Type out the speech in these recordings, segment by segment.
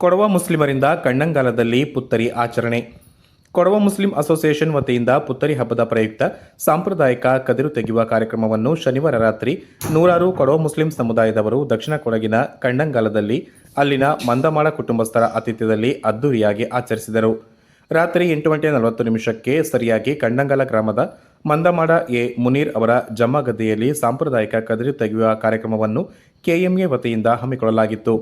ಕೊಡವ ಮುಸ್ಲಿಮರಿಂದ ಕಣ್ಣಂಗಾಲದಲ್ಲಿ ಪುತ್ತರಿ ಆಚರಣೆ. Kodava Muslim association ವತಿಯಿಂದ ಪುತ್ತರಿ ಹಬ್ಬದ ಪ್ರಯುಕ್ತ ಸಾಂಪ್ರದಾಯಿಕ ಕದಿರು ತೆಗೆಯುವ ಕಾರ್ಯಕ್ರಮವನ್ನು ಶನಿವಾರ ರಾತ್ರಿ ನೂರಾರು ಕೊಡವ ಮುಸ್ಲಿಂ ಸಮುದಾಯದವರು ದಕ್ಷಿಣ ಕೊಡಗಿನ ಕಣ್ಣಂಗಾಲದಲ್ಲಿ ಅಲ್ಲಿನ ಮಂದಮಾಡ ಕುಟುಂಬಸ್ಥರ ಆತಿಥ್ಯದಲ್ಲಿ ಅದ್ದೂರಿಯಾಗಿ ಆಚರಿಸಿದರು. ರಾತ್ರಿ 8:40 ಸರಿಯಾಗಿ ಕಣ್ಣಂಗಾಲ ಗ್ರಾಮದ ಮಂದಮಾಡ ಎ ಮುನೀರ್ ಅವರ ಜಮ್ಮ ಗದ್ದೆಯಲ್ಲಿ ಸಾಂಪ್ರದಾಯಿಕ ಕದಿರು ತೆಗೆಯುವ ಕಾರ್ಯಕ್ರಮವನ್ನು ಕೆಎಂಎ ವತಿಯಿಂದ ಹಮ್ಮಿಕೊಳ್ಳಲಾಗಿತ್ತು.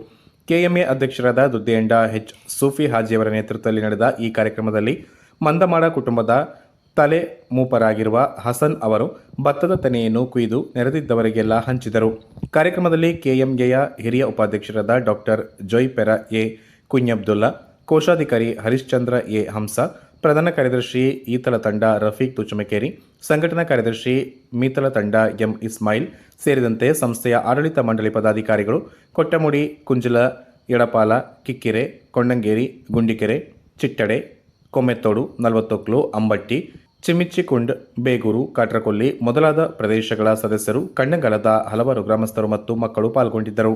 ಕೆಎಂಎ ಅಧ್ಯಕ್ಷರಾದ ದುದ್ದೆಯಂಡ ಎಚ್ ಸೂಫಿ ಹಾಜಿಯವರ ನೇತೃತ್ವದಲ್ಲಿ ನಡೆದ ಈ ಕಾರ್ಯಕ್ರಮದಲ್ಲಿ ಮಂದಮಾಡ ಕುಟುಂಬದ ತಲೆ ಮೂಪರಾಗಿರುವ ಹಸನ್ ಅವರು ಭತ್ತದ ತೆನೆಯನ್ನು ಕುಯ್ದು ನೆರೆದಿದ್ದವರಿಗೆಲ್ಲ ಹಂಚಿದರು. ಕಾರ್ಯಕ್ರಮದಲ್ಲಿ ಕೆಎಂಎಯ ಹಿರಿಯ ಉಪಾಧ್ಯಕ್ಷರಾದ ಡಾಕ್ಟರ್ ಜೊಯ್ಪೆರ ಎ ಕುಂಜಬ್ದುಲ್ಲಾ, ಕೋಶಾಧಿಕಾರಿ ಹರಿಶ್ಚಂದ್ರ ಎ ಹಂಸ, ಪ್ರಧಾನ ಕಾರ್ಯದರ್ಶಿ ಈತಲ ತಂಡ ರಫೀಕ್ ತುಚಮಕೇರಿ, ಸಂಘಟನಾ ಕಾರ್ಯದರ್ಶಿ ಮೀತಲ ತಂಡ ಎಂ ಇಸ್ಮಾಯಿಲ್ ಸೇರಿದಂತೆ ಸಂಸ್ಥೆಯ ಆಡಳಿತ ಮಂಡಳಿ ಪದಾಧಿಕಾರಿಗಳು ಕೊಟ್ಟಮುಡಿ, ಕುಂಜಲ, ಎಡಪಾಲ, ಕಿಕ್ಕೆರೆ, ಕೊಂಡಂಗೇರಿ, ಗುಂಡಿಕೆರೆ, ಚಿಟ್ಟಡೆ, ಕೊಮ್ಮೆತ್ತೋಡು, ನಲ್ವತ್ತೊಕ್ಲು, ಅಂಬಟ್ಟಿ, ಚಿಮಿಚ್ಚಿಕುಂಡ್, ಬೇಗೂರು, ಕಾಟ್ರಕೊಲ್ಲಿ ಮೊದಲಾದ ಪ್ರದೇಶಗಳ ಸದಸ್ಯರು, ಕಣ್ಣಂಗಾಲದ ಹಲವಾರು ಗ್ರಾಮಸ್ಥರು ಮತ್ತು ಮಕ್ಕಳು ಪಾಲ್ಗೊಂಡಿದ್ದರು.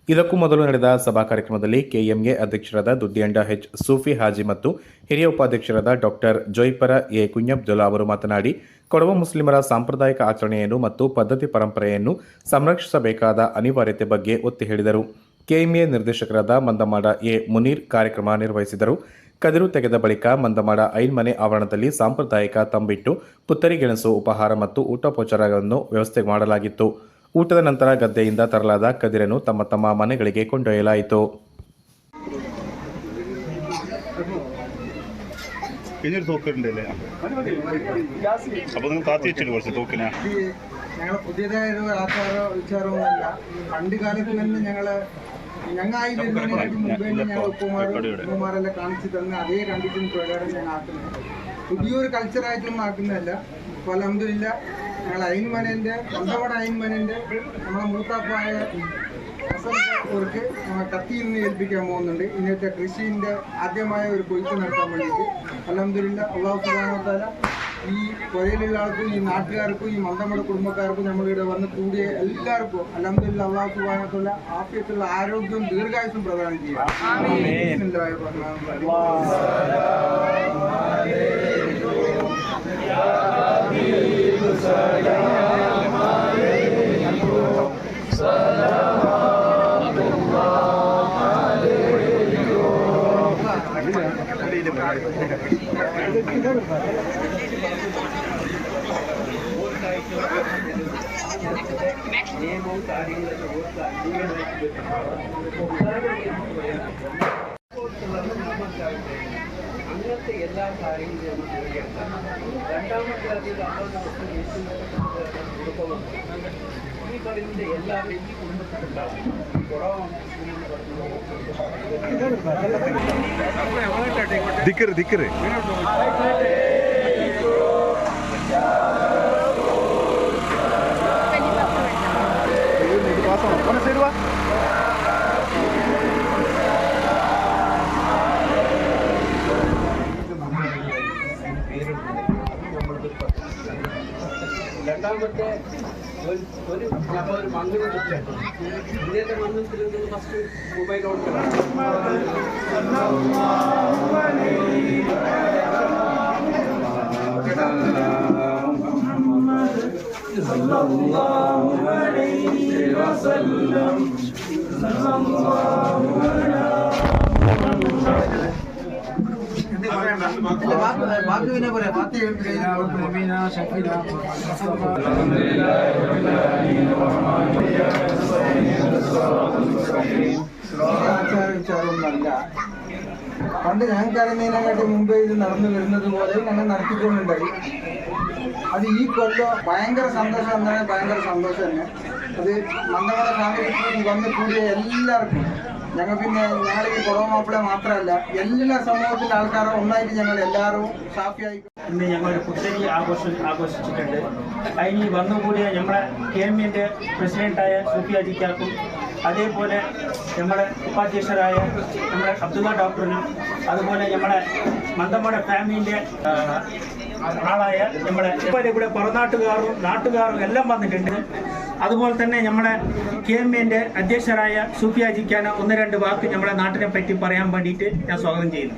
ಇದಕ್ಕೂ ಮೊದಲು ನಡೆದ ಸಭಾ ಕಾರ್ಯಕ್ರಮದಲ್ಲಿ ಕೆಎಂಎ ಅಧ್ಯಕ್ಷರಾದ ದುದ್ದೆಯಂಡ ಎಚ್ ಸೂಫಿ ಹಾಜಿ ಮತ್ತು ಹಿರಿಯ ಉಪಾಧ್ಯಕ್ಷರಾದ ಡಾಕ್ಟರ್ ಜೊಯ್ಪರ ಎ ಕುಂಜಬ್ದುಲ್ಲಾ ಅವರು ಮಾತನಾಡಿ, ಕೊಡವ ಮುಸ್ಲಿಮರ ಸಾಂಪ್ರದಾಯಿಕ ಆಚರಣೆಯನ್ನು ಮತ್ತು ಪದ್ಧತಿ ಪರಂಪರೆಯನ್ನು ಸಂರಕ್ಷಿಸಬೇಕಾದ ಅನಿವಾರ್ಯತೆ ಬಗ್ಗೆ ಒತ್ತಿ ಹೇಳಿದರು. ಕೆಎಂಎ ನಿರ್ದೇಶಕರಾದ ಮಂದಮಾಡ ಎ ಮುನೀರ್ ಕಾರ್ಯಕ್ರಮ ನಿರ್ವಹಿಸಿದರು. ಕದಿರು ತೆಗೆದ ಬಳಿಕ ಮಂದಮಾಡ ಐನ್ ಮನೆ ಆವರಣದಲ್ಲಿ ಸಾಂಪ್ರದಾಯಿಕ ತಂಬಿಟ್ಟು, ಪುತ್ತರಿ ಗೆಣಸು, ಉಪಹಾರ ಮತ್ತು ಊಟೋಪಚಾರಗಳನ್ನು ವ್ಯವಸ್ಥೆ ಮಾಡಲಾಗಿತ್ತು. ಊಟದ ನಂತರ ಗದ್ದೆಯಿಂದ ತರಲಾದ ಕದಿರನ್ನು ತಮ್ಮ ತಮ್ಮ ಮನೆಗಳಿಗೆ ಕೊಂಡೊಯ್ಯಲಾಯಿತು. ഞങ്ങൾ പുതിയതായൊരു ആചാരോ വിചാരവുമല്ല. പണ്ട് കാലത്ത് തന്നെ ഞങ്ങളായി വരുന്നതിനായിട്ട് മുമ്പേ ഞങ്ങൾ ഉപ്പുമാരെല്ലാം കാണിച്ചു തന്ന് അതേ കണ്ടീഷൻ പ്രകാരം ഞങ്ങൾ ആക്കുന്നത്. പുതിയൊരു കൾച്ചറായിട്ടൊന്നും ആക്കുന്നതല്ല. അപ്പോൾ അൽഹംദുലില്ലാ ഞങ്ങൾ അയിൻമനൻ്റെ കൊണ്ടവട അയിൻമനൻ്റെ നമ്മളെ മൂത്താപ്പായ അവർക്ക് കത്തി നിന്ന് ഏൽപ്പിക്കാൻ പോകുന്നുണ്ട്. ഇന്നത്തെ കൃഷിൻ്റെ ആദ്യമായ ഒരു കൊയ്ത്ത് നടത്താൻ വേണ്ടിയിട്ട്. അൽഹംദുലില്ലാ അല്ലാഹു സുബ്ഹാനഹു വ തആല ഈ പുരയിലുള്ള ആൾക്കും ഈ നാട്ടുകാർക്കും ഈ മന്ദമട കുടുംബക്കാർക്കും നമ്മളിവിടെ വന്ന് കൂടിയ എല്ലാവർക്കും അൽഹംദുലില്ലാ അല്ലാഹു സുബ്ഹാനഹു വ തആല ആഫിയത്തുള്ള ആരോഗ്യവും ദീർഘായുസ്സും പ്രദാനം ചെയ്യുക. അങ്ങനത്തെ എല്ലാ കാര്യങ്ങളും രണ്ടാമത്തെ കുടുംബമുണ്ട്. ഈ പറയുന്നത് എല്ലാവരും ഈ കുടുംബത്തിലുണ്ടാവും. ദിക്കറ് ദിക്കറ് രണ്ടാമത്തെ ഒരു മണ്ണിന് കിട്ടും. ഇന്ത്യയുടെ മണ്ണിൽ തിരുവനന്തപുരം ഫസ്റ്റ് മൊബൈൽ ഓടിക്കണം. ബാക്കി പറയാം. ബാക്കി വിചാരമൊന്നല്ല. പണ്ട് ഞങ്ങൾക്ക് അറിയുന്നതിനെക്കാട്ടി മുമ്പേ ഇത് നടന്നു വരുന്നത് പോലെ ഞങ്ങൾ നടത്തിക്കൊണ്ടുണ്ടായി. അത് ഈ കൊല്ലം ഭയങ്കര സന്തോഷം എന്നാൽ ഭയങ്കര സന്തോഷം തന്നെ. അത് മന്ദമട ഫാമിലി വന്ന് കൂടിയ എല്ലാവർക്കും ഞങ്ങൾ ഞങ്ങൾ ഈ കൊടവ മാപ്പിള മാത്രമല്ല എല്ലാ സമൂഹത്തിൻ്റെ ആൾക്കാരും ഒന്നായിട്ട് ഞങ്ങൾ എല്ലാവരും ഹാപ്പിയായി. ഇന്ന് ഞങ്ങളൊരു പുത്തരി ആഘോഷിച്ചിട്ടുണ്ട്. അതിന് വന്നുകൂടിയ നമ്മുടെ KMA പ്രസിഡന്റായ സൂഫി ഹാജിക്കാർക്കും അതേപോലെ നമ്മുടെ ഉപാധ്യക്ഷരായ നമ്മുടെ അബ്ദുള്ള ഡോക്ടറിനും അതുപോലെ നമ്മുടെ മന്ദമട ഫാമിലിൻ്റെ ആളായ നമ്മുടെ ഇപ്പോൾ ഇവിടെ പുറനാട്ടുകാരും നാട്ടുകാരും എല്ലാം വന്നിട്ടുണ്ട്. അതുപോലെ തന്നെ നമ്മുടെ KMA അധ്യക്ഷരായ സൂഫിയാജിക്കാണ് 1-2 വാക്ക് നമ്മുടെ നാട്ടിനെ പറ്റി പറയാൻ വേണ്ടിയിട്ട് ഞാൻ സ്വാഗതം ചെയ്യുന്നു.